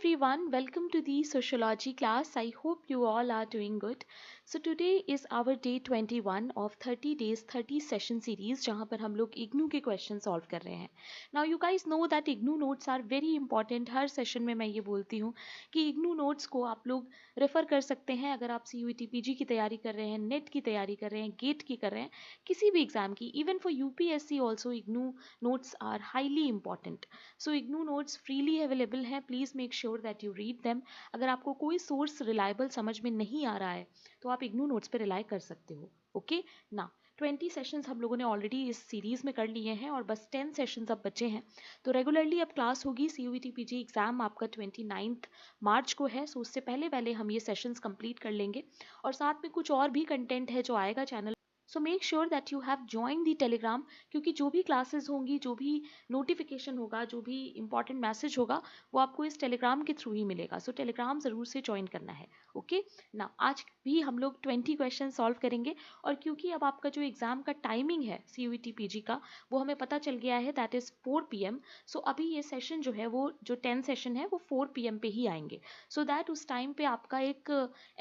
everyone, welcome to the sociology class. I hope you all are doing good. So today is our day 21 of 30 days 30 session series जहाँ पर हम लोग इग्नू के question solve कर रहे हैं. Now you guys know that IGNOU notes are very important. हर session में मैं ये बोलती हूँ कि इग्नू नोट्स को आप लोग रेफर कर सकते हैं अगर आप CUET PG की तैयारी कर रहे हैं, नेट की तैयारी कर रहे हैं, गेट की कर रहे हैं, किसी भी एग्जाम की. Even for UPSC also IGNOU notes are highly important. So IGNOU notes freely available हैं. Please make sure that you read them. अगर आपको कोई सोर्स रिलायबल समझ में नहीं आ रहा है तो आप इग्नू नोट्स पे रिलाई कर सकते हो. ओके ना 20 सेशंस हम लोगों ने ऑलरेडी इस सीरीज़ में कर लिए हैं और बस 10 सेशंस अब बचे हैं. तो रेगुलरली अब क्लास होगी. CUET PG एग्ज़ाम आपका 29 मार्च को है. सो उससे पहले पहले हम ये सेशंस कंप्लीट कर लेंगे और साथ में कुछ और भी कंटेंट है जो आएगा channel. So make sure that you have join the Telegram, क्योंकि जो भी क्लासेस होंगी, जो भी नोटिफिकेशन होगा, जो भी इंपॉर्टेंट मैसेज होगा वो आपको इस टेलीग्राम के थ्रू ही मिलेगा. सो टेलीग्राम ज़रूर से ज्वाइन करना है. ओके ना आज भी हम लोग 20 क्वेश्चन सॉल्व करेंगे. और क्योंकि अब आपका जो एग्ज़ाम का टाइमिंग है CUET PG का वो हमें पता चल गया है, दैट इज़ 4 PM. सो अभी ये सेशन जो है वो जो 10 सेशन है वो 4 PM पे ही आएंगे. सो दैट उस टाइम पे आपका एक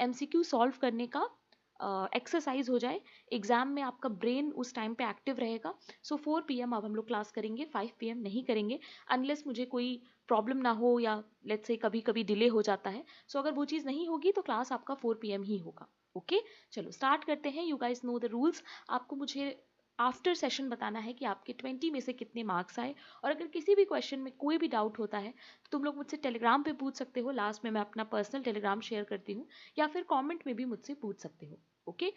MCQ सॉल्व करने का एक्सरसाइज हो जाए. एग्जाम में आपका ब्रेन उस टाइम पे एक्टिव रहेगा. सो 4 PM अब हम लोग क्लास करेंगे, 5 PM नहीं करेंगे अनलेस मुझे कोई प्रॉब्लम ना हो या लेट्स से कभी कभी डिले हो जाता है. सो अगर वो चीज़ नहीं होगी तो क्लास आपका 4 PM ही होगा. ओके चलो स्टार्ट करते हैं. You guys know the rules. आपको मुझे आफ्टर सेशन बताना है कि आपके 20 में से कितने मार्क्स आए. और अगर किसी भी क्वेश्चन में कोई भी डाउट होता है तो तुम लोग मुझसे टेलीग्राम पे पूछ सकते हो. लास्ट में मैं अपना पर्सनल टेलीग्राम शेयर करती हूँ, या फिर कमेंट में भी मुझसे पूछ सकते हो. Okay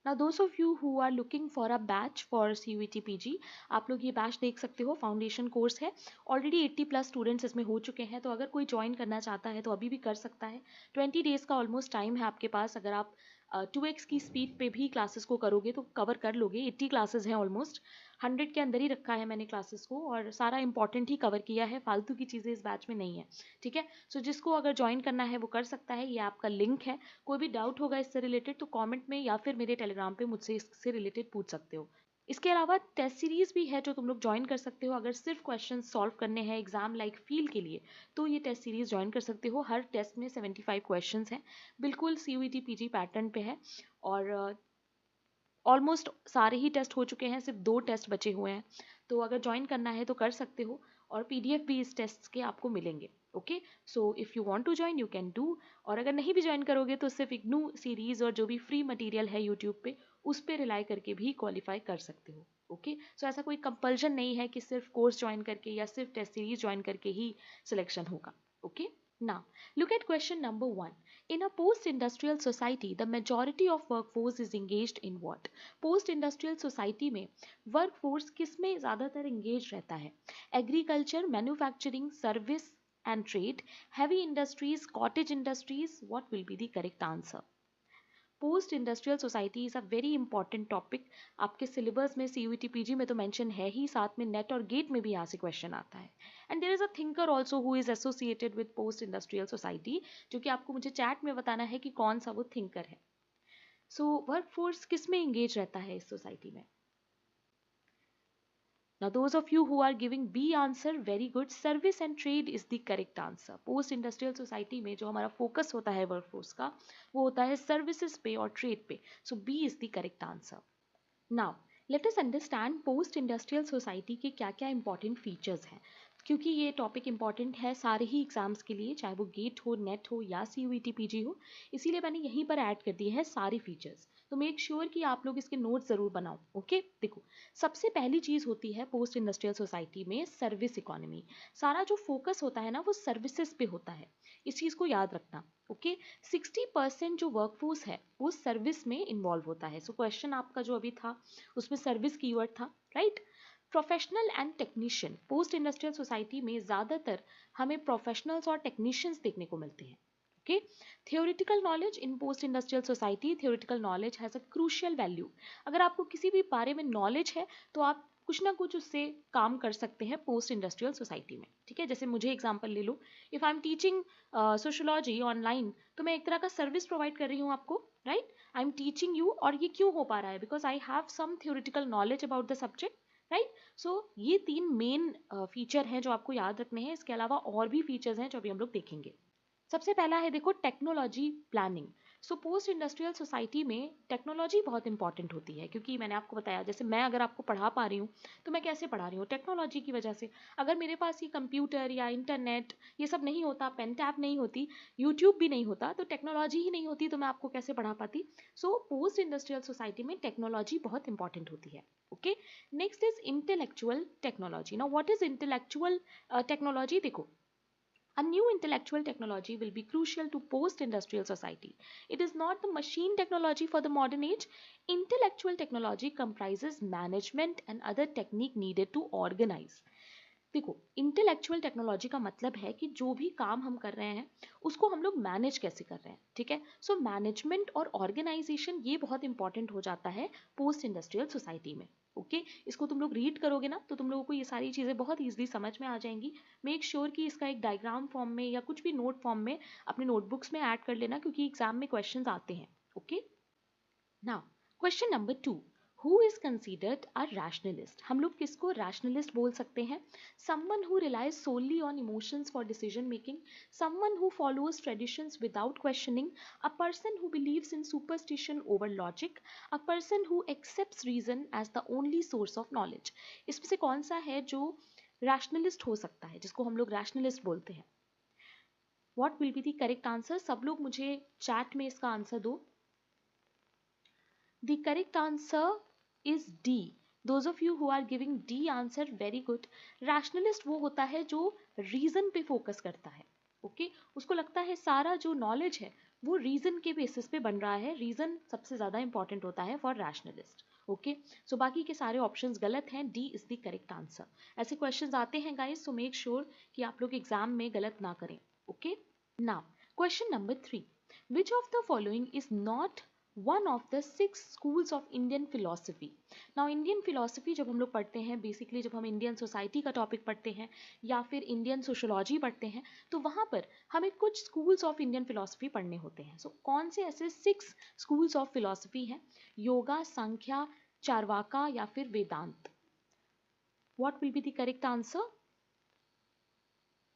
Now those of you who are looking for a batch for CUET PG, आप लोग ये बैच देख सकते हो. फाउंडेशन कोर्स है. ऑलरेडी 80+ स्टूडेंट्स इसमें हो चुके हैं. तो अगर कोई ज्वाइन करना चाहता है तो अभी भी कर सकता है. 20 डेज़ का ऑलमोस्ट टाइम है आपके पास. अगर आप 2x की स्पीड पे भी क्लासेस को करोगे तो कवर कर लोगे. 80 क्लासेस हैं ऑलमोस्ट. 100 के अंदर ही रखा है मैंने क्लासेस को और सारा इंपॉर्टेंट ही कवर किया है. फालतू की चीज़ें इस बैच में नहीं है. ठीक है. सो जिसको अगर ज्वाइन करना है वो कर सकता है. ये आपका लिंक है. कोई भी डाउट होगा इससे रिलेटेड तो कमेंट में या फिर मेरे टेलीग्राम पे मुझसे इससे रिलेटेड पूछ सकते हो. इसके अलावा टेस्ट सीरीज़ भी है जो तुम लोग ज्वाइन कर सकते हो. अगर सिर्फ क्वेश्चन सॉल्व करने हैं एग्जाम लाइक फील के लिए तो ये टेस्ट सीरीज़ ज्वाइन कर सकते हो. हर टेस्ट में 75 क्वेश्चन हैं. बिल्कुल CUET PG पैटर्न पे है और ऑलमोस्ट सारे ही टेस्ट हो चुके हैं. सिर्फ 2 टेस्ट बचे हुए हैं. तो अगर ज्वाइन करना है तो कर सकते हो और PDF भी इस टेस्ट के आपको मिलेंगे. Okay so if you want to join you can do. और अगर नहीं भी ज्वाइन करोगे तो सिर्फ इग्नू सीरीज़ और जो भी फ्री मटेरियल है यूट्यूब पे उस पर रिलाई करके भी क्वालिफाई कर सकते हो. ओके सो ऐसा कोई कंपल्जन नहीं है कि सिर्फ कोर्स ज्वाइन करके या सिर्फ टेस्ट सीरीज ज्वाइन करके ही सिलेक्शन होगा. Okay now look at question number 1. In a post-industrial society, the majority of workforce is engaged in what? Post-industrial society में workforce किस में ज़्यादातर engaged रहता है? Agriculture, manufacturing, service and trade, heavy industries, cottage industries. What will be the correct answer? Post industrial society is a very important topic. आपके syllabus में CUET PG में तो मेंशन है ही, साथ में नेट और गेट में भी यहाँ से क्वेश्चन आता है. And there is a thinker also who is associated with post industrial society, जो कि आपको मुझे चैट में बताना है कि कौन सा वो थिंकर है. सो वर्कफोर्स किस में इंगेज रहता है इस सोसाइटी में? Now those of you who are giving B answer, very good. Service and trade is the correct answer. Post industrial society में जो हमारा फोकस होता है वर्कफोर्स का वो होता है सर्विसेज पे और ट्रेड पे. सो B is the correct answer. Now let us understand post industrial society के क्या क्या इंपॉर्टेंट फीचर्स हैं, क्योंकि ये टॉपिक इंपॉर्टेंट है सारे ही एग्जाम्स के लिए, चाहे वो गेट हो, नेट हो या CUET PG हो. इसीलिए मैंने यहीं पर ऐड कर दिए हैं सारे फीचर्स. तो मेक श्योर कि आप लोग इसके नोट्स ज़रूर बनाओ. ओके देखो सबसे पहली चीज़ होती है पोस्ट इंडस्ट्रियल सोसाइटी में सर्विस इकोनॉमी. सारा जो फोकस होता है ना वो सर्विसेज पे होता है. इस चीज़ को याद रखना. ओके 60% जो वर्कफोर्स है वो सर्विस में इन्वॉल्व होता है. सो क्वेश्चन आपका जो अभी था उसमें सर्विस कीवर्ड था, right. Professional and technician, post industrial society में ज़्यादातर हमें प्रोफेशनल्स और टेक्नीशियंस देखने को मिलते हैं. Okay theoretical knowledge in post industrial society, theoretical knowledge has a crucial value. अगर आपको किसी भी बारे में नॉलेज है तो आप कुछ ना कुछ उससे काम कर सकते हैं पोस्ट इंडस्ट्रियल सोसाइटी में. ठीक है, जैसे मुझे एग्जांपल ले लो. If I am teaching sociology online तो मैं एक तरह का सर्विस प्रोवाइड कर रही हूँ आपको, right. I am teaching you. और ये क्यों हो पा रहा है? Because I have some theoretical knowledge about the subject, right. So ये 3 मेन फीचर हैं जो आपको याद रखने हैं. इसके अलावा और भी फीचर्स हैं जो अभी हम लोग देखेंगे. सबसे पहला है देखो technology planning. So post industrial society में टेक्नोलॉजी बहुत इंपॉर्टेंट होती है, क्योंकि मैंने आपको बताया जैसे मैं अगर आपको पढ़ा पा रही हूँ तो मैं कैसे पढ़ा रही हूँ, टेक्नोलॉजी की वजह से। अगर मेरे पास ये कंप्यूटर या इंटरनेट ये सब नहीं होता, पेन टैब नहीं होती, यूट्यूब भी नहीं होता, तो टेक्नोलॉजी ही नहीं होती तो मैं आपको कैसे पढ़ा पाती। सो पोस्ट इंडस्ट्रियल सोसाइटी में टेक्नोलॉजी बहुत इंपॉर्टेंट होती है। Okay, next is intellectual technology. Now what is intellectual technology? देखो, a new intellectual technology will be crucial to post-industrial society. It is not the machine technology for the modern age. Intellectual technology comprises management and other technique needed to organize. देखो, intellectual technology का मतलब है कि जो भी काम हम कर रहे हैं उसको हम लोग मैनेज कैसे कर रहे हैं, ठीक है। सो मैनेजमेंट और ऑर्गेनाइजेशन ये बहुत इंपॉर्टेंट हो जाता है पोस्ट इंडस्ट्रियल सोसाइटी में। ओके, इसको तुम लोग रीड करोगे ना तो तुम लोगों को ये सारी चीज़ें बहुत ईजिली समझ में आ जाएंगी। मेक श्योर कि इसका एक डायग्राम फॉर्म में या कुछ भी नोट फॉर्म में अपने नोटबुक्स में ऐड कर लेना, क्योंकि एग्जाम में क्वेश्चंस आते हैं। Okay, now question number 2, who is considered a rationalist? हम लोग किसको रैशनलिस्ट बोल सकते हैं? Someone who relies solely on emotions for decision making, someone who follows traditions without questioning, a person who believes in superstition over logic, a person who accepts reason as the only source of knowledge. इसमें से कौन सा है जो rationalist हो सकता है, जिसको हम लोग रैशनलिस्ट बोलते हैं? What will be the correct answer? सब लोग मुझे चैट में इसका आंसर दो। The correct answer is D. Those of you who are giving D answer, very good. Rationalist वो होता है जो रीजन पे फोकस करता है। ओके, उसको लगता है सारा जो नॉलेज है वो रीजन के बेसिस पे बन रहा है, रीजन सबसे ज्यादा इंपॉर्टेंट होता है फॉर रैशनलिस्ट। ओके, सो बाकी के सारे ऑप्शंस गलत हैं, D is the correct answer. ऐसे क्वेश्चंस आते हैं गाइस, सो मेक श्योर कि आप लोग एग्जाम में गलत ना करें। Okay, now question number 3, which of the following is not one of the 6 schools of Indian philosophy? Now Indian philosophy जब हम लोग पढ़ते हैं, बेसिकली जब हम इंडियन सोसाइटी का टॉपिक पढ़ते हैं या फिर इंडियन सोशोलॉजी पढ़ते हैं, तो वहाँ पर हमें कुछ स्कूल्स ऑफ इंडियन फिलोसफी पढ़ने होते हैं। सो कौन से ऐसे 6 स्कूल्स ऑफ फिलोसफी हैं? योगा, सांख्या, चारवाका या फिर Vedanta? What will be the correct answer?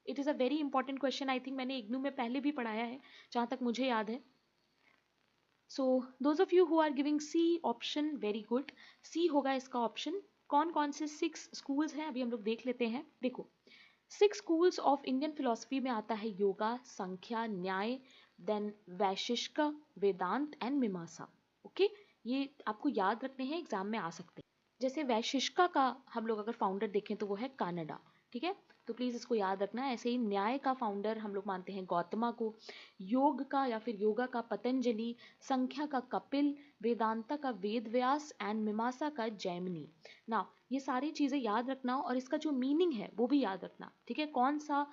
It is a very important question, I think मैंने इग्नू में पहले भी पढ़ाया है जहाँ तक मुझे याद है। So those of you who are giving C option, very good, C होगा इसका ऑप्शन। कौन कौन से 6 स्कूल्स हैं अभी हम लोग देख लेते हैं। देखो, 6 स्कूल्स ऑफ इंडियन फिलोसफी में आता है योगा, संख्या, न्याय, देन वैशिष्ट, वेदांत एंड मीमांसा। ओके, ये आपको याद रखने हैं, एग्जाम में आ सकते हैं। जैसे वैशिष्ट का हम लोग अगर फाउंडर देखें तो वो है कानाडा, ठीक है, तो प्लीज इसको याद रखना। ऐसे ही न्याय का फाउंडर हम लोग मानते हैं गौतमा को, योग का या फिर योगा का पतंजलि, संख्या का कपिल, वेदांता का वेद व्यास एंड मीमांसा का जैमिनी। ना ये सारी चीज़ें याद रखना और इसका जो मीनिंग है वो भी याद रखना, ठीक है। कौन सा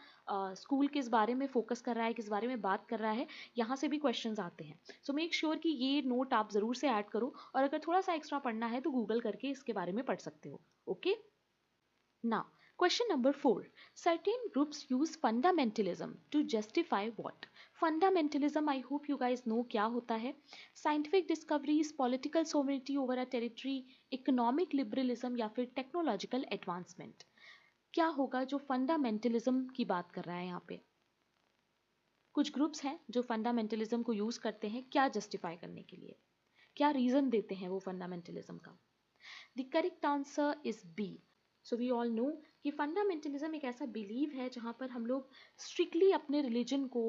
स्कूल किस बारे में फोकस कर रहा है, किस बारे में बात कर रहा है, यहाँ से भी क्वेश्चंस आते हैं। सो मेक श्योर कि ये नोट आप ज़रूर से ऐड करो, और अगर थोड़ा सा एक्स्ट्रा पढ़ना है तो गूगल करके इसके बारे में पढ़ सकते हो। Okay, now question number 4, certain groups use fundamentalism to justify what? Fundamentalism, I hope you guys know क्या होता है। Scientific discoveries, political sovereignty over a territory, economic liberalism या फिर technological advancement। क्या होगा जो फंडामेंटलिज्म की बात कर रहा है यहाँ पे? कुछ ग्रुप्स हैं जो फंडामेंटलिज्म को यूज करते हैं क्या जस्टिफाई करने के लिए, क्या रीजन देते हैं वो फंडामेंटलिज्म का? The correct answer is B. So we all know कि फंडामेंटलिज्म एक ऐसा बिलीव है जहाँ पर हम लोग स्ट्रिक्टली अपने रिलीजन को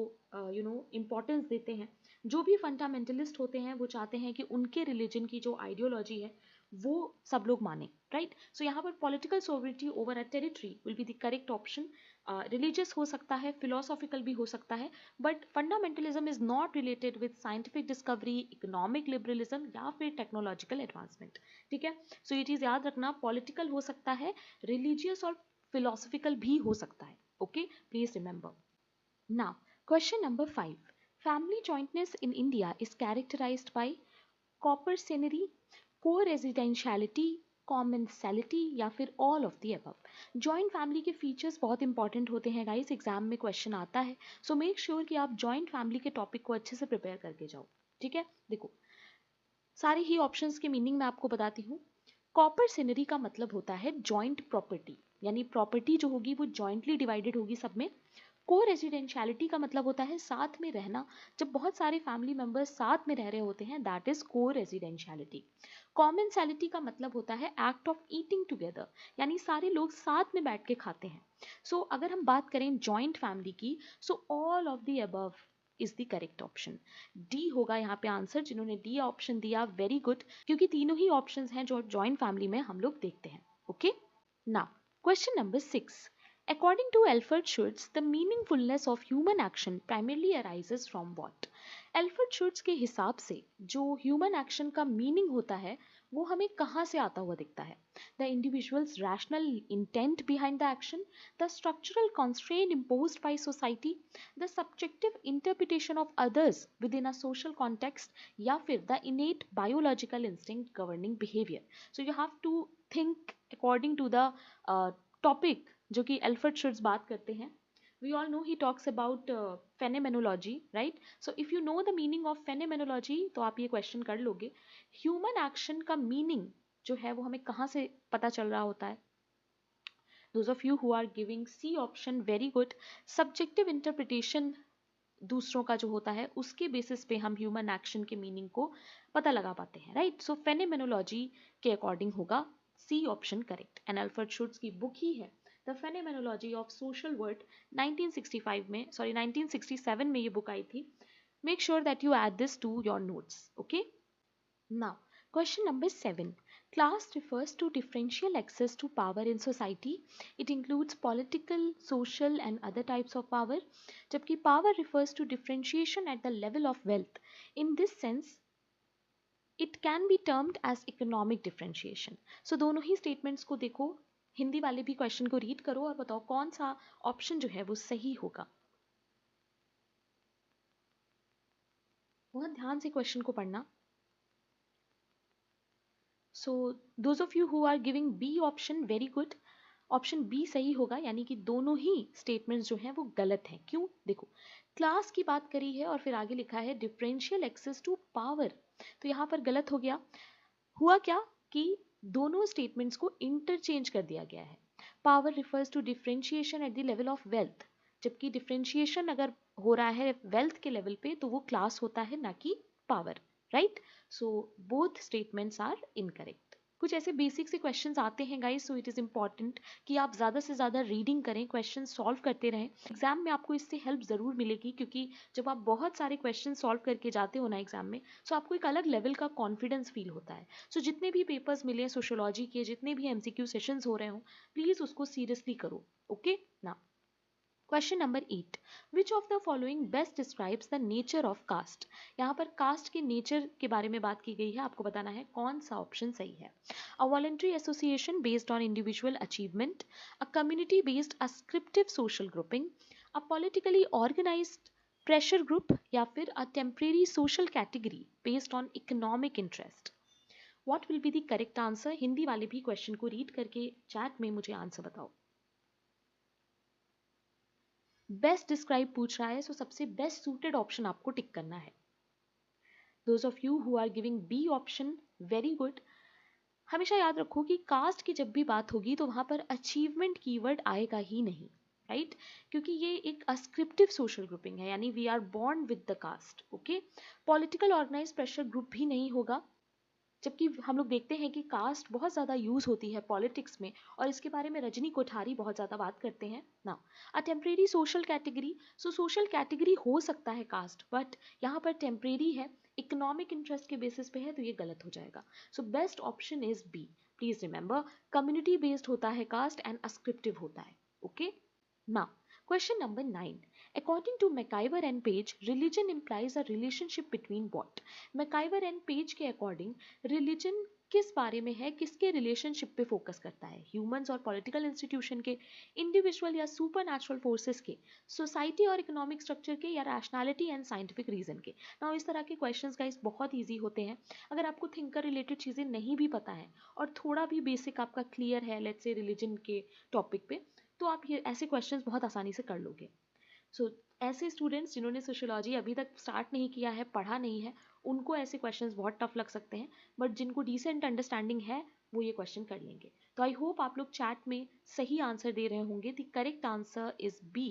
इम्पोर्टेंस देते हैं। जो भी फंडामेंटलिस्ट होते हैं वो चाहते हैं कि उनके रिलीजन की जो आइडियोलॉजी है वो सब लोग माने, राइट। सो यहाँ पर political sovereignty over a territory will be the correct option. Religious हो सकता है, फिलोसॉफिकल भी हो सकता है, but fundamentalism is not related with scientific discovery, economic liberalism या फिर टेक्नोलॉजिकल एडवांसमेंट, ठीक है। सो ये चीज़ याद रखना, पॉलिटिकल हो सकता है, रिलीजियस और फिलोसॉफिकल भी हो सकता है। Okay, please remember. Now question number 5, family jointness in India is characterised by coparcenary, co-residentiality, commensality या फिर all of the above. Joint family के फीचर्स बहुत इंपॉर्टेंट होते हैं गाइस, एग्जाम में क्वेश्चन आता है। सो मेक श्योर कि आप जॉइंट फैमिली के टॉपिक को अच्छे से प्रिपेयर करके जाओ, ठीक है। देखो, सारे ही ऑप्शंस के मीनिंग मैं आपको बताती हूँ। कॉपर्सेनरी का मतलब होता है जॉइंट प्रॉपर्टी, यानी प्रॉपर्टी जो होगी वो जॉइंटली डिवाइडेड होगी सब में। को रेजिडेंशियलिटी का मतलब होता है साथ में रहना, जब बहुत सारे फैमिली मेंबर्स साथ में रह रहे होते हैं, दैट इज को रेजिडेंशियलिटी। कॉमेंसैलिटी का मतलब होता है एक्ट ऑफ ईटिंग टुगेदर, यानी सारे लोग साथ में बैठ के खाते हैं। सो अगर हम बात करें जॉइंट फैमिली की, so all of the above is the correct option. D होगा यहाँ पे आंसर। जिन्होंने डी ऑप्शन दिया, वेरी गुड, क्योंकि तीनों ही ऑप्शन हैं जो जॉइंट फैमिली में हम लोग देखते हैं। Okay, now question number 6। According to Alfred Schutz, the meaningfulness of human action primarily arises from what? Alfred Schutz के हिसाब से जो human action का meaning होता है वो हमें कहाँ से आता हुआ दिखता है? The individual's rational intent behind the action, the structural constraint imposed by society, the subjective interpretation of others within a social context, या फिर the innate biological instinct governing behavior. So you have to think according to the topic जो कि Alfred शुट्ज बात करते हैं। We all know he talks about phenomenology, right? So if you know the meaning of phenomenology तो आप ये question कर लोगे। ह्यूमन एक्शन का मीनिंग जो है वो हमें कहाँ से पता चल रहा होता है? Those of you who are giving C option, very good. Subjective interpretation दूसरों का जो होता है उसके बेसिस पे हम ह्यूमन एक्शन के मीनिंग को पता लगा पाते हैं, राइट? सो फेनेमेनोलॉजी के अकॉर्डिंग होगा C option correct. And Alfred Schutz की बुक ही है the phenomenology of social world, 1965 में, सॉरी 1967 में ये बुक आई थी। Make sure that you add this to your notes. Okay, now question number 7. Class refers to differential access to power in society. It includes political, social and other types of power. जबकि power refers to differentiation at the level of wealth. In this sense, it can be termed as economic differentiation. So दोनों ही statements को देखो, हिंदी वाले भी question को read करो और बताओ कौन सा ऑप्शन जो है वो सही होगा। बहुत ध्यान से क्वेश्चन को पढ़ना। So those of you who are giving B option, very good. Option B सही होगा, यानी कि दोनों ही स्टेटमेंट्स जो हैं वो गलत हैं। क्यों? देखो, क्लास की बात करी है और फिर आगे लिखा है डिफरेंशियल एक्सेस टू पावर, तो यहाँ पर गलत हो गया। हुआ क्या कि दोनों स्टेटमेंट्स को इंटरचेंज कर दिया गया है। Power refers to differentiation at the level of wealth, जबकि डिफरेंशिएशन अगर हो रहा है वेल्थ के लेवल पे तो वो क्लास होता है, ना कि power, right? So both statements are incorrect. कुछ ऐसे बेसिक से क्वेश्चंस आते हैं guys, so it is important कि आप ज़्यादा से ज़्यादा रीडिंग करें, क्वेश्चन सॉल्व करते रहें। एग्जाम में आपको इससे हेल्प ज़रूर मिलेगी, क्योंकि जब आप बहुत सारे क्वेश्चन सॉल्व करके जाते हो ना एग्जाम में, सो आपको एक अलग लेवल का कॉन्फिडेंस फील होता है। सो जितने भी पेपर्स मिले सोशियोलॉजी के, जितने भी एमसीक्यू सेशंस हो रहे हो, प्लीज़ उसको सीरियसली करो। ओके, ना question number 8। Which of the following best describes the nature of caste? यहाँ पर कास्ट के नेचर के बारे में बात की गई है, आपको बताना है कौन सा ऑप्शन सही है। A voluntary association based on individual achievement, a community based ascriptive social grouping, a politically organised pressure group, या फिर a temporary social category based on economic interest. What will be the correct answer? Hindi वाले भी question को read करके chat में मुझे answer बताओ। Best describe पूछ रहा है, सो सबसे बेस्ट सूटेड ऑप्शन आपको टिक करना है। Those of you who are giving B option, very good. हमेशा याद रखो कि कास्ट की जब भी बात होगी तो वहां पर अचीवमेंट कीवर्ड आएगा ही नहीं, राइट? क्योंकि ये एक अस्क्रिप्टिव सोशल ग्रुपिंग है, यानी we are born with the caste. Okay, political organise pressure group भी नहीं होगा, जबकि हम लोग देखते हैं कि कास्ट बहुत ज़्यादा यूज़ होती है पॉलिटिक्स में, और इसके बारे में रजनी कोठारी बहुत ज़्यादा बात करते हैं ना। अ टेम्परेरी सोशल कैटेगरी, सो सोशल कैटेगरी हो सकता है कास्ट, बट यहाँ पर टेम्परेरी है, इकोनॉमिक इंटरेस्ट के बेसिस पे है, तो ये गलत हो जाएगा। So best option is B. Please remember, community based होता है कास्ट एंड अस्क्रिप्टिव होता है। Okay, now question number 9. According to McIver and Page, religion implies a relationship between what? McIver and Page के according religion किस बारे में है, किसके रिलेशनशिप पे फोकस करता है? ह्यूमंस और पॉलिटिकल इंस्टीट्यूशन के, इंडिविजुअल या सुपर नेचुरल फोर्सेस के, सोसाइटी और इकोनॉमिक स्ट्रक्चर के, या रैशनैलिटी एंड साइंटिफिक रीजन के? ना इस तरह के क्वेश्चंस गाइस बहुत ईजी होते हैं। अगर आपको थिंकर रिलेटेड चीज़ें नहीं भी पता है और थोड़ा भी बेसिक आपका क्लियर है, लेट्स से रिलीजन के टॉपिक पे, तो आप ये ऐसे क्वेश्चंस बहुत आसानी से कर लोगे। सो ऐसे स्टूडेंट्स जिन्होंने सोशियोलॉजी अभी तक स्टार्ट नहीं किया है, पढ़ा नहीं है, उनको ऐसे क्वेश्चंस बहुत टफ लग सकते हैं, बट जिनको डिसेंट अंडरस्टैंडिंग है वो ये क्वेश्चन कर लेंगे। तो आई होप आप लोग चैट में सही आंसर दे रहे होंगे। The correct answer is B.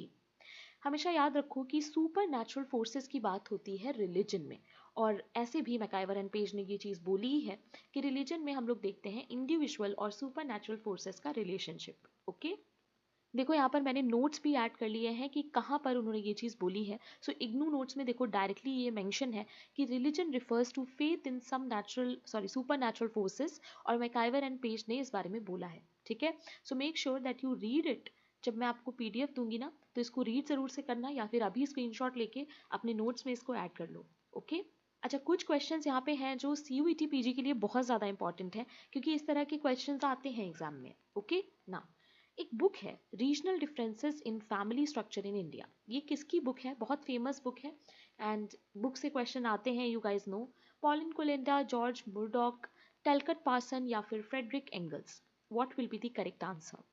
हमेशा याद रखो कि सुपर नेचुरल फोर्सेस की बात होती है रिलीजन में, और ऐसे भी मैकाइवर एंड पेज ने ये चीज़ बोली ही है कि रिलीजन में हम लोग देखते हैं इंडिविजुअल और सुपर नेचुरल फोर्सेस का रिलेशनशिप। ओके, देखो यहाँ पर मैंने नोट्स भी ऐड कर लिए हैं कि कहाँ पर उन्होंने ये चीज़ बोली है। सो इग्नू नोट्स में देखो डायरेक्टली ये मेंशन है कि religion refers to faith in some supernatural forces, और मैकाइवर एंड पेज ने इस बारे में बोला है। ठीक है, so make sure that you read it. जब मैं आपको पीडीएफ दूंगी ना तो इसको रीड जरूर से करना, या फिर अभी स्क्रीनशॉट लेके अपने नोट्स में इसको ऐड कर लो। ओके, अच्छा, कुछ क्वेश्चंस यहाँ पे हैं जो सीयूईटी पीजी के लिए बहुत ज़्यादा इंपॉर्टेंट है, क्योंकि इस तरह के क्वेश्चंस आते हैं एग्जाम में। ओके ना, एक बुक है regional differences in family structure in India. ये किसकी बुक है? बहुत फेमस बुक है, एंड बुक से क्वेश्चन आते हैं, you guys know. Pauline Kolenda, George Murdock, Talcott Parson या फिर Frederick Engels. What will be the correct answer?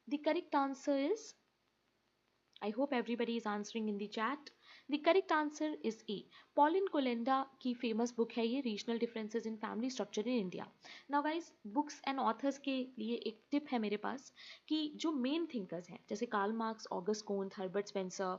The correct answer is, I hope everybody is answering in the chat. The correct answer is A. Pauline Kolenda की famous book है ये, Regional Differences in Family Structure in India. Now guys, books and authors के लिए एक tip है मेरे पास कि जो मेन थिंकर्स हैं जैसे Karl Marx, Auguste Comte, Herbert Spencer,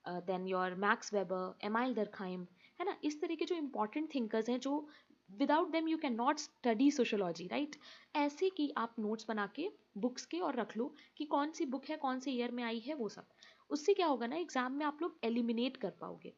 then your Max Weber, Emile Durkheim, है ना, इस तरह के जो इंपॉर्टेंट थिंकर्स हैं, जो without them you can not study sociology, right. ऐसे कि आप नोट्स बना के बुक्स के और रख लो कि कौन सी बुक है, कौन से ईयर में आई है, वो सब। उससे क्या होगा ना, एग्जाम में आप लोग एलिमिनेट कर पाओगे।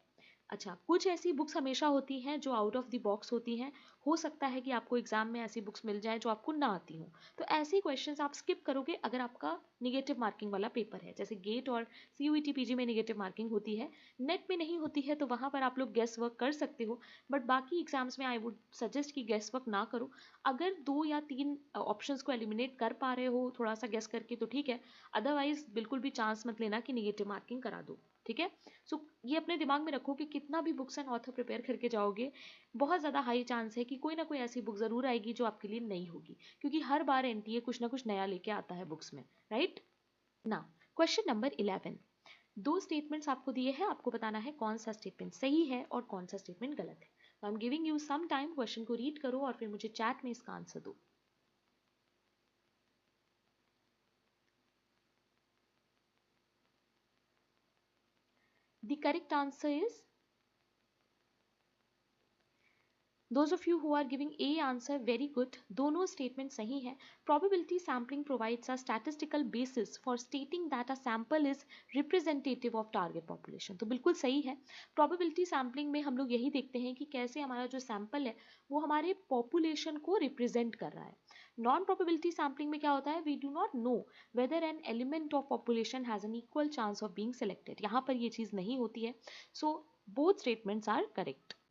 अच्छा, कुछ ऐसी बुक्स हमेशा होती हैं जो आउट ऑफ द बॉक्स होती हैं। हो सकता है कि आपको एग्जाम में ऐसी बुक्स मिल जाए जो आपको ना आती हो, तो ऐसे क्वेश्चंस आप स्किप करोगे अगर आपका निगेटिव मार्किंग वाला पेपर है। जैसे गेट और सीयूईटी पीजी में निगेटिव मार्किंग होती है, नेट में नहीं होती है, तो वहाँ पर आप लोग गेस वर्क कर सकते हो। बट बाकी एग्जाम्स में आई वुड सजेस्ट कि गेस वर्क ना करो। अगर 2 या 3 ऑप्शंस को एलिमिनेट कर पा रहे हो थोड़ा सा गेस करके तो ठीक है, अदरवाइज बिल्कुल भी चांस मत लेना कि निगेटिव मार्किंग करा दो। ठीक है, सो ये अपने दिमाग में रखो कि कितना भी बुक्स एंड ऑथर प्रिपेयर करके जाओगे, बहुत ज़्यादा हाई चांस है कि कोई ना कोई ऐसी बुक ज़रूर आएगी जो आपके लिए नई होगी, क्योंकि हर बार एनटीए कुछ ना कुछ नया लेके आता है बुक्स में, राइट ना। क्वेश्चन नंबर 11, दो स्टेटमेंट्स आपको दिए हैं, आपको बताना है कौन सा स्टेटमेंट सही है और कौन सा स्टेटमेंट गलत है। तो I am giving you some time, question को रीड करो और फिर मुझे चैट में इसका आंसर दो। The correct answer is, Those of you who are giving A answer, very good. दोनों statement सही है। Probability sampling provides a statistical basis for stating that a sample is representative of target population. तो बिल्कुल सही है। Probability sampling में हम लोग यही देखते हैं कि कैसे हमारा जो sample है वो हमारे population को represent कर रहा है। नॉन probability sampling में क्या होता है, we do not know whether an element of population has an equal chance of being selected. यहाँ पर ये चीज़ नहीं होती है। So both statements are correct.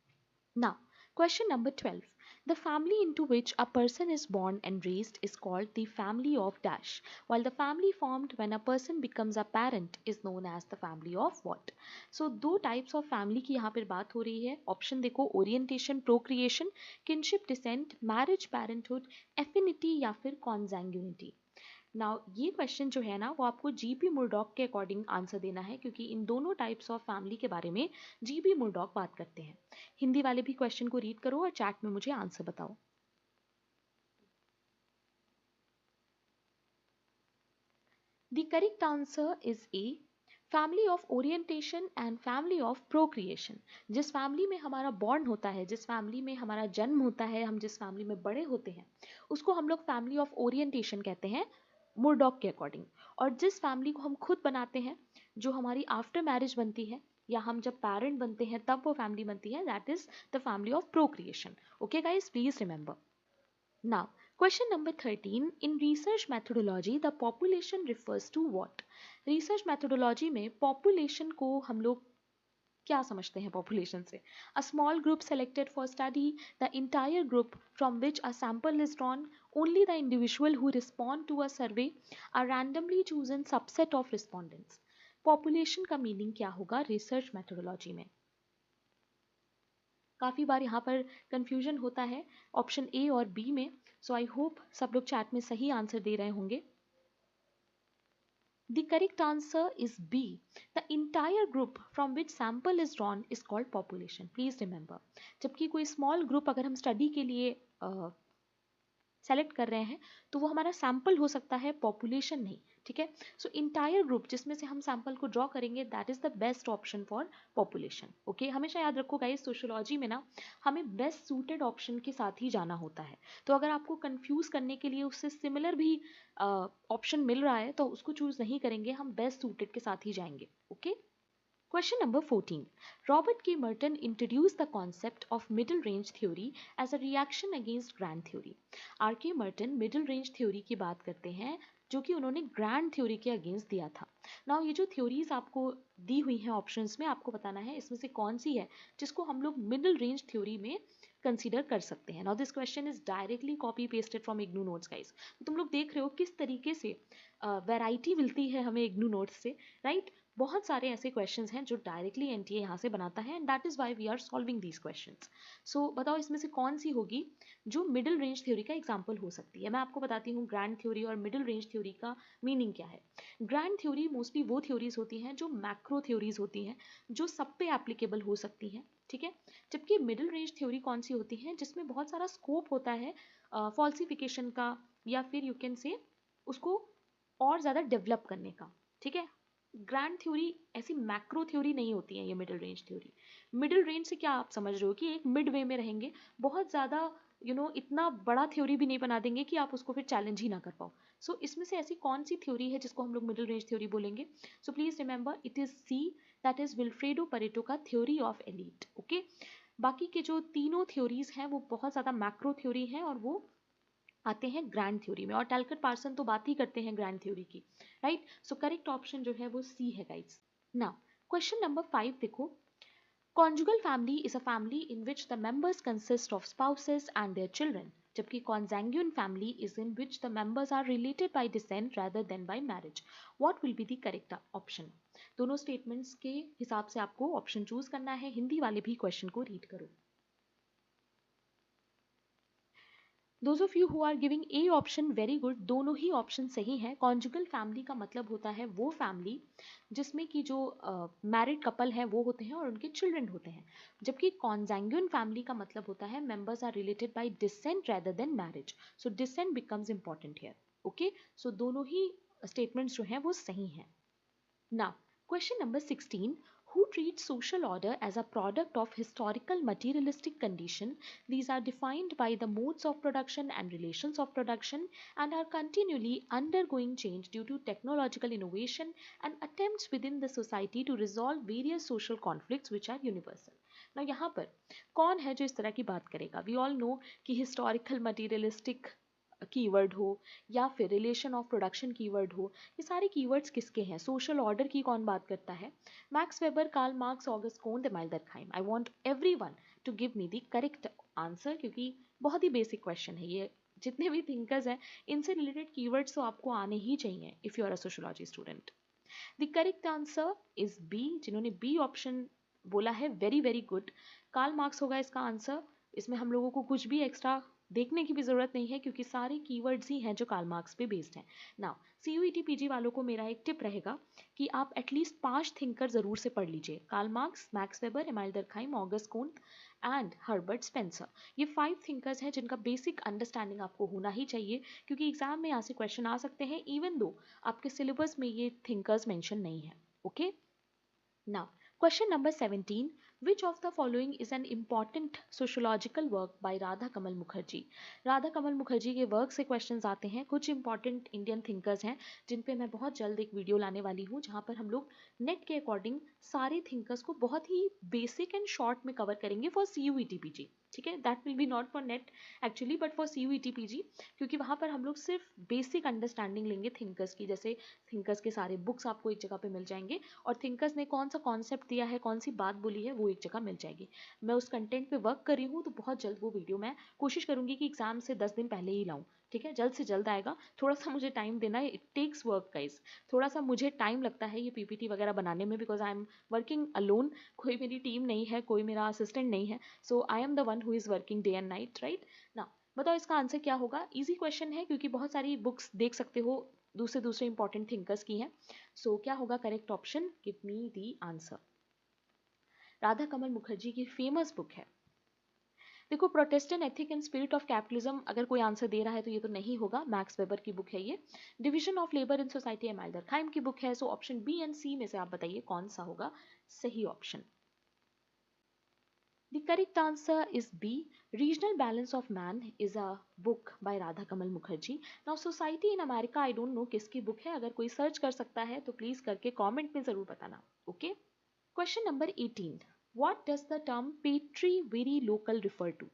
Now, question number 12. The family into which a person is born and raised is called the family of dash, while the family formed when a person becomes a parent is known as the family of what? So, दो types of family की यहाँ पर बात हो रही है। Option देखो, orientation, procreation, kinship descent, marriage, parenthood, affinity या फिर कॉन्जैंग्युनिटी। नाउ ये क्वेश्चन जो है ना वो आपको जीपी मुर्डॉक के अकॉर्डिंग आंसर देना है, क्योंकि इन दोनों टाइप्स ऑफ फैमिली के बारे में जीपी मुर्डॉक बात करते हैं। हिंदी वाले भी क्वेश्चन को रीड करो और चैट में मुझे आंसर बताओ। The correct answer is a, family of orientation and family of procreation. जिस फैमिली में हमारा बॉर्न होता है, जिस फैमिली में हमारा जन्म होता है, हम जिस फैमिली में बड़े होते हैं, उसको हम लोग फैमिली ऑफ ओरिएंटेशन कहते हैं मुर्डॉक के अकॉर्डिंग। और जिस फैमिली को हम खुद बनाते हैं, जो हमारी आफ्टर मैरिज बनती है, या हम जब पेरेंट बनते हैं तब वो फैमिली बनती है, that is the family of procreation. Okay guys, please remember. Now question number 13, in research methodology the population refers to what? Research methodology में पॉपुलेशन को हम लोग क्या समझते हैं पॉपुलेशन से? A small group selected for study, the entire group from which a sample is drawn, only the individual who respond to a survey, a randomly chosen subset of respondents. Population का meaning क्या होगा research methodology में? काफ़ी बार यहाँ पर confusion होता है option A और बी में। सो आई होप सब लोग चैट में सही आंसर दे रहे होंगे। The correct answer is B. The entire group from which sample is drawn is called population. Please remember. जबकि कोई small group अगर हम स्टडी के लिए सेलेक्ट कर रहे हैं तो वो हमारा सैंपल हो सकता है, पॉपुलेशन नहीं। ठीक है। सो इंटायर ग्रुप जिसमें से हम सैंपल को ड्रॉ करेंगे, that is the best option for population. Okay, हमेशा याद रखो गाइस, सोशियोलॉजी में ना हमें बेस्ट सूटेड ऑप्शन के साथ ही जाना होता है। तो अगर आपको कंफ्यूज करने के लिए उससे सिमिलर भी ऑप्शन मिल रहा है तो उसको चूज नहीं करेंगे, हम बेस्ट सूटेड के साथ ही जाएंगे। Okay. Question number 14. Robert K. Merton introduced the concept of middle range theory as a reaction against grand theory. R. K. Merton middle range theory की बात करते हैं जो कि उन्होंने ग्रैंड थ्योरी के अगेंस्ट दिया था। नाउ ये जो थ्योरीज आपको दी हुई हैं ऑप्शंस में, आपको बताना है इसमें से कौन सी है जिसको हम लोग मिडिल रेंज थ्योरी में कंसीडर कर सकते हैं। Now this question is directly copy pasted from IGNOU notes guys. तो तुम लोग देख रहे हो किस तरीके से वैरायटी मिलती है हमें इग्नू नोट्स से, राइट? बहुत सारे ऐसे क्वेश्चंस हैं जो डायरेक्टली एनटीए यहाँ से बनाता है, and that is why we are solving these questions. So बताओ इसमें से कौन सी होगी जो मिडिल रेंज थ्योरी का एग्जांपल हो सकती है। मैं आपको बताती हूँ ग्रैंड थ्योरी और मिडिल रेंज थ्योरी का मीनिंग क्या है। ग्रैंड थ्योरी मोस्टली वो थ्योरीज होती हैं जो मैक्रो थ्योरीज होती हैं, जो सब पे एप्लीकेबल हो सकती हैं, ठीक है। जबकि मिडिल रेंज थ्योरी कौन सी होती है, जिसमें बहुत सारा स्कोप होता है फॉल्सिफिकेशन का, या फिर यू कैन से उसको और ज़्यादा डेवलप करने का, ठीक है। ग्रैंड थ्योरी ऐसी मैक्रो थ्योरी नहीं होती है ये middle range theory. Middle range से क्या आप समझ रहे हो कि एक मिड वे में रहेंगे, बहुत ज़्यादा इतना बड़ा थ्योरी भी नहीं बना देंगे कि आप उसको फिर चैलेंज ही ना कर पाओ। सो इसमें से ऐसी कौन सी थ्योरी है जिसको हम लोग मिडिल रेंज थ्योरी बोलेंगे? So please remember it is C, that is Vilfredo Pareto का थ्योरी ऑफ एलीट। ओके। बाकी के जो तीनों थ्योरीज हैं वो बहुत ज़्यादा मैक्रो थ्योरी हैं और वो आते हैं ग्रैंड थ्योरी में, और टैलकट पार्सन तो बात ही करते हैं ग्रैंड थ्योरी की, राइट? सो करेक्ट ऑप्शन जो है वो सी है गाइस। नाउ क्वेश्चन नंबर 5 देखो। Conjugal family is a family in which the members consist of spouses and their children, जबकि consanguine family is in which the members are related by descent rather than by marriage. What will be the correct option? दोनों statements के हिसाब से आपको option choose करना है। हिंदी वाले भी क्वेश्चन को रीड करो। Those of you who are giving a option, very good, दोनों ही ऑप्शन सही हैं। कॉन्जुगल फैमिली का मतलब होता है वो फैमिली जिसमें कि जो मैरिड कपल हैं वो होते हैं और उनके चिल्ड्रन होते हैं, जबकि कॉन्जैंग्यूइन फैमिली का मतलब होता है members are related by descent rather than marriage. So descent becomes important here. Okay, so दोनों ही स्टेटमेंट्स जो हैं वो सही हैं। Now, question number 16. Who treats social order as a product of historical materialistic condition? These are defined by the modes of production and relations of production and are continually undergoing change due to technological innovation and attempts within the society to resolve various social conflicts which are universal. Now यहाँ पर कौन है जो इस तरह की बात करेगा? We all know कि historical materialistic कीवर्ड हो या फिर रिलेशन ऑफ प्रोडक्शन कीवर्ड हो, ये सारे कीवर्ड्स किसके हैं? सोशल ऑर्डर की कौन बात करता है? Max Weber, Karl Marx, Auguste Comte, Immanuel Durkheim. I want everyone to give me the correct answer, क्योंकि बहुत ही बेसिक क्वेश्चन है ये। जितने भी थिंकर्स हैं इनसे रिलेटेड कीवर्ड्स तो आपको आने ही चाहिए if you are a sociology student. The correct answer is B. जिन्होंने बी ऑप्शन बोला है, very very good, Karl Marx होगा इसका आंसर। इसमें हम लोगों को कुछ भी एक्स्ट्रा देखने की भी ज़रूरत नहीं है क्योंकि सारे कीवर्ड्स ही हैं जो कार्ल मार्क्स पे बेस्ड हैं। नाउ सीयूईटी पीजी वालों को मेरा एक टिप रहेगा कि आप एटलीस्ट 5 थिंकर ज़रूर से पढ़ लीजिए। Karl Marx, Max Weber, Immanuel Durkheim, Auguste Comte and Herbert Spencer. ये 5 थिंकर्स हैं जिनका बेसिक अंडरस्टैंडिंग आपको होना ही चाहिए, क्योंकि एग्जाम में यहाँ से क्वेश्चन आ सकते हैं इवन दो आपके सिलेबस में ये थिंकर्स मेंशन नहीं है। Okay. Now, question number 17. Which of the following is an important sociological work by Radha Kamal Mukherjee? Radha Kamal Mukherjee के वर्क से क्वेश्चंस आते हैं। कुछ इंपॉर्टेंट इंडियन थिंकर्स हैं जिन पे मैं बहुत जल्द एक वीडियो लाने वाली हूँ जहाँ पर हम लोग नेट के अकॉर्डिंग सारे थिंकर्स को बहुत ही बेसिक एंड शॉर्ट में कवर करेंगे फॉर CUET PG। ठीक है, that will be not for net actually but for CUET PG, क्योंकि वहाँ पर हम लोग सिर्फ बेसिक अंडरस्टैंडिंग लेंगे थिंकर्स की। जैसे थिंकर्स के सारे बुक्स आपको एक जगह पे मिल जाएंगे और थिंकर्स ने कौन सा कॉन्सेप्ट दिया है, कौन सी बात बोली है, वो एक जगह मिल जाएगी। मैं उस कंटेंट पे वर्क कर रही हूँ तो बहुत जल्द वो वीडियो मैं कोशिश करूंगी कि एग्जाम से 10 दिन पहले ही लाऊं। ठीक है, जल्द से जल्द आएगा। थोड़ा सा मुझे टाइम देना है, इट टेक्स वर्क गाइस। थोड़ा सा मुझे टाइम लगता है ये पीपीटी वगैरह बनाने में, because I am working alone. कोई मेरी टीम नहीं है, कोई मेरा असिस्टेंट नहीं है। So I am the one who is working day and night, right ना। बताओ इसका आंसर क्या होगा? इजी क्वेश्चन है क्योंकि बहुत सारी बुक्स देख सकते हो दूसरे दूसरे इंपॉर्टेंट थिंकर्स की हैं। सो क्या होगा correct option? Give me the answer. Radha Kamal Mukherjee की फेमस बुक है देखो, Protestant ethic and spirit of capitalism अगर कोई आंसर दे रहा है तो ये तो नहीं होगा, मैक्स वेबर की बुक है ये। Division of labour in society amyl दरखाइम की बुक है। सो ऑप्शन बी एंड सी में से आप बताइए कौन सा होगा सही option. The correct answer is B. Regional Balance of Man is a book by Radha Kamal Mukherjee. Now Society in America, I don't know किसकी बुक है, अगर कोई सर्च कर सकता है तो प्लीज करके कमेंट में जरूर बताना। Okay, question number 18, What does the term petri very local refer to?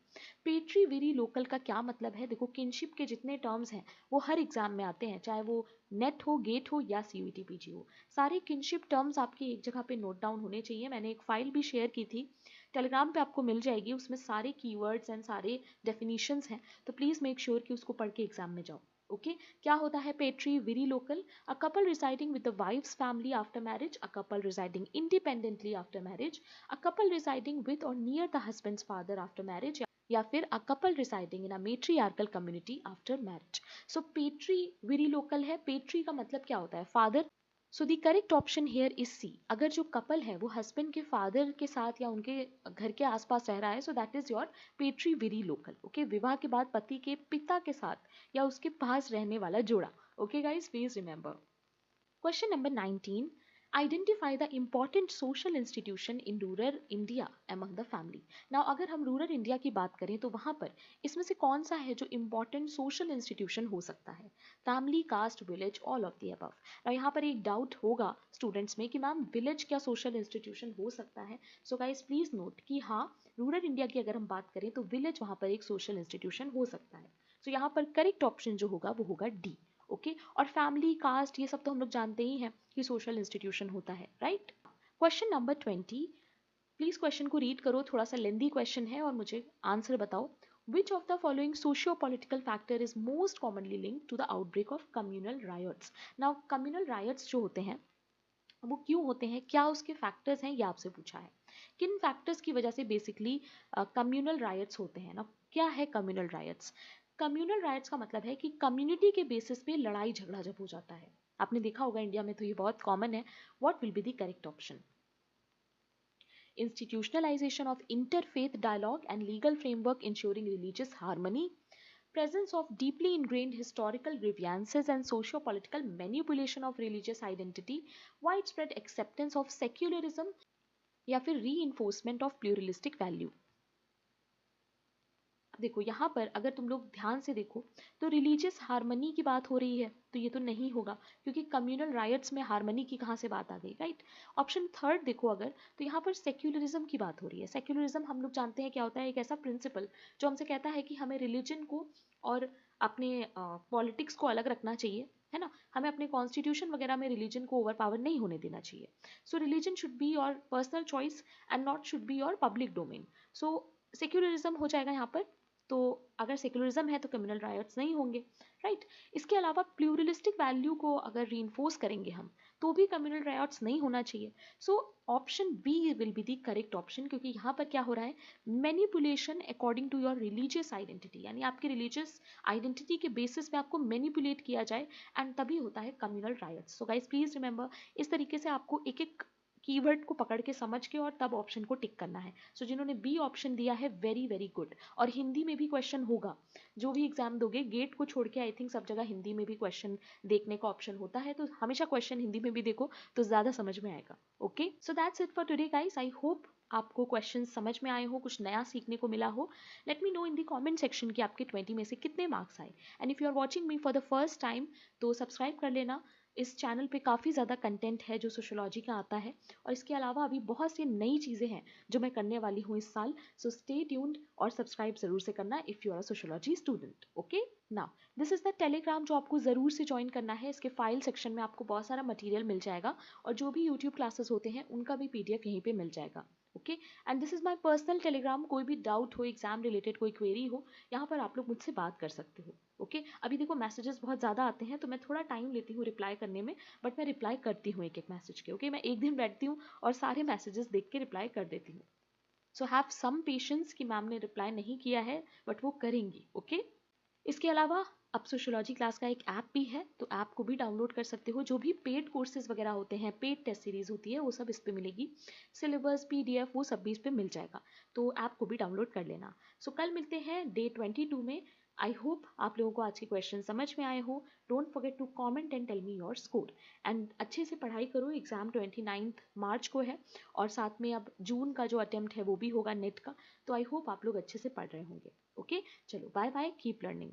Petri very local का क्या मतलब है? देखो, किनशिप के जितने टर्म्स हैं वो हर एग्जाम में आते हैं, चाहे वो नेट हो, गेट हो या सीयूईटी पीजी हो। सारे किनशिप टर्म्स आपके एक जगह पे नोट डाउन होने चाहिए। मैंने एक फाइल भी शेयर की थी, टेलीग्राम पे आपको मिल जाएगी, उसमें सारे कीवर्ड्स एंड सारे डेफिनेशंस हैं, तो प्लीज मेक श्योर कि उसको पढ़ के एग्जाम में जाओ। ओके, क्या होता है patrivirilocal? A couple residing with the wife's family after marriage, a couple residing independently after marriage, a couple residing with or near the husband's father after marriage, या फिर a couple residing in a matriarchal community after marriage. So patrivirilocal है। Patri का मतलब क्या होता है? Father. So the correct option here is C. अगर जो कपल है वो हस्बैंड के फादर के साथ या उनके घर के आसपास रह रहा है, so that is your petri very local. Okay, विवाह के बाद पति के पिता के साथ या उसके पास रहने वाला जोड़ा। Okay guys, please remember. Question number 19. Identify the important social institution in rural India among the family. Now अगर हम रूरल इंडिया की बात करें तो वहाँ पर इसमें से कौन सा है जो important social institution हो सकता है? Family, caste, village, all of the above. now यहाँ पर एक डाउट होगा स्टूडेंट्स में कि मैम विलेज क्या सोशल इंस्टीट्यूशन हो सकता है? सो गाइज प्लीज नोट कि हाँ, रूरल इंडिया की अगर हम बात करें तो विलेज वहाँ पर एक सोशल इंस्टीट्यूशन हो सकता है। सो यहाँ पर करेक्ट ऑप्शन जो होगा वो होगा डी। ओके, और फैमिली, कास्ट, ये सब तो हम लोग जानते ही हैं कि सोशल इंस्टीट्यूशन होता है, right. Question number 20, please question को रीड करो, थोड़ा सा लेंदी क्वेश्चन है और मुझे आंसर बताओ। Which of the following socio-political factor is most commonly linked to the outbreak of communal riots? Now communal riots जो होते हैं वो क्यों होते हैं, क्या उसके फैक्टर्स हैं, ये आपसे पूछा है। किन फैक्टर्स की वजह से बेसिकली कम्युनल रायट्स होते हैं ना? क्या है कम्युनल रायट्स? कम्युनल राइट्स का मतलब है कि कम्युनिटी के बेसिस पे लड़ाई झगड़ा जब हो जाता है। आपने देखा होगा इंडिया में तो ये बहुत कॉमन है। What will be the correct option? Institutionalization of interfaith dialogue and legal framework ensuring religious harmony, presence of deeply ingrained historical grievances and socio-political manipulation of religious identity, widespread acceptance of secularism, या फिर reinforcement of pluralistic value। देखो यहाँ पर अगर तुम लोग ध्यान से देखो तो रिलीजियस हार्मनी की बात हो रही है, तो ये तो नहीं होगा क्योंकि कम्युनल राइट्स में हार्मनी की कहाँ से बात आ गई, राइट। ऑप्शन थर्ड देखो अगर, तो यहाँ पर सेक्युलरिज्म की बात हो रही है। सेक्युलरिज्म हम लोग जानते हैं क्या होता है, एक ऐसा प्रिंसिपल जो हमसे कहता है कि हमें रिलीजन को और अपने पॉलिटिक्स को अलग रखना चाहिए, है ना। हमें अपने कॉन्स्टिट्यूशन वगैरह में रिलीजन को ओवर पावर नहीं होने देना चाहिए। सो religion should be your personal choice and not should be your public domain. So secularism हो जाएगा यहाँ पर। तो अगर सेक्युलरिज्म है तो कम्युनल राइट्स नहीं होंगे, राइट। इसके अलावा प्लूरलिस्टिक वैल्यू को अगर रीइंफोर्स करेंगे हम तो भी कम्युनल राइट्स नहीं होना चाहिए। So option B will be the correct option, क्योंकि यहाँ पर क्या हो रहा है, manipulation according to your religious identity, यानी आपकी रिलीजियस आइडेंटिटी के बेसिस पे आपको मैनिपुलेट किया जाए एंड तभी होता है communal riots. So guys please remember, इस तरीके से आपको एक एक कीवर्ड को पकड़ के समझ के और तब ऑप्शन को टिक करना है। सो जिन्होंने बी ऑप्शन दिया है, वेरी वेरी गुड। और हिंदी में भी क्वेश्चन होगा, जो भी एग्जाम दोगे गेट को छोड़ के आई थिंक सब जगह हिंदी में भी क्वेश्चन देखने का ऑप्शन होता है, तो हमेशा क्वेश्चन हिंदी में भी देखो तो ज्यादा समझ में आएगा। Okay, so that's it for today guys. I hope आपको क्वेश्चन समझ में आए हो, कुछ नया सीखने को मिला हो। Let me know in the comment section कि आपके 20 में से कितने मार्क्स आए। And if you are watching me for the first time तो सब्सक्राइब कर लेना। इस चैनल पे काफ़ी ज़्यादा कंटेंट है जो सोशियोलॉजी का आता है, और इसके अलावा अभी बहुत सी नई चीज़ें हैं जो मैं करने वाली हूँ इस साल। सो स्टे ट्यून्ड और सब्सक्राइब ज़रूर से करना if you are a sociology student. Okay, now this is the Telegram जो आपको ज़रूर से ज्वाइन करना है। इसके फाइल सेक्शन में आपको बहुत सारा मटीरियल मिल जाएगा और जो भी यूट्यूब क्लासेस होते हैं उनका भी PDF यहीं पर मिल जाएगा। Okay, and this is my personal Telegram. कोई भी डाउट हो, एग्जाम रिलेटेड कोई क्वेरी हो, यहाँ पर आप लोग मुझसे बात कर सकते हो। ओके, अभी देखो मैसेजेस बहुत ज़्यादा आते हैं तो मैं थोड़ा टाइम लेती हूँ रिप्लाई करने में, बट मैं रिप्लाई करती हूँ एक एक मैसेज के। ओके, मैं एक दिन बैठती हूँ और सारे मैसेजेस देख के रिप्लाई कर देती हूँ। सो हैव सम पेशेंस कि मैम ने रिप्लाई नहीं किया है बट वो करेंगी। ओके, इसके अलावा अब सोशियोलॉजी क्लास का एक ऐप भी है, तो ऐप को भी डाउनलोड कर सकते हो। जो भी पेड कोर्सेज वगैरह होते हैं, पेड टेस्ट सीरीज होती है, वो सब इस पे मिलेगी। सिलेबस, पीडीएफ, वो सब भी इस पे मिल जाएगा, तो ऐप को भी डाउनलोड कर लेना। सो कल मिलते हैं डे 22 में। आई होप आप लोगों को आज के क्वेश्चन समझ में आए हो। Don't forget to comment and tell me your score. And अच्छे से पढ़ाई करो, एग्जाम 29 मार्च को है, और साथ में अब जून का जो अटेम्प्ट है वो भी होगा नेट का। तो आई होप आप लोग अच्छे से पढ़ रहे होंगे। ओके, चलो बाय बाय, कीप लर्निंग।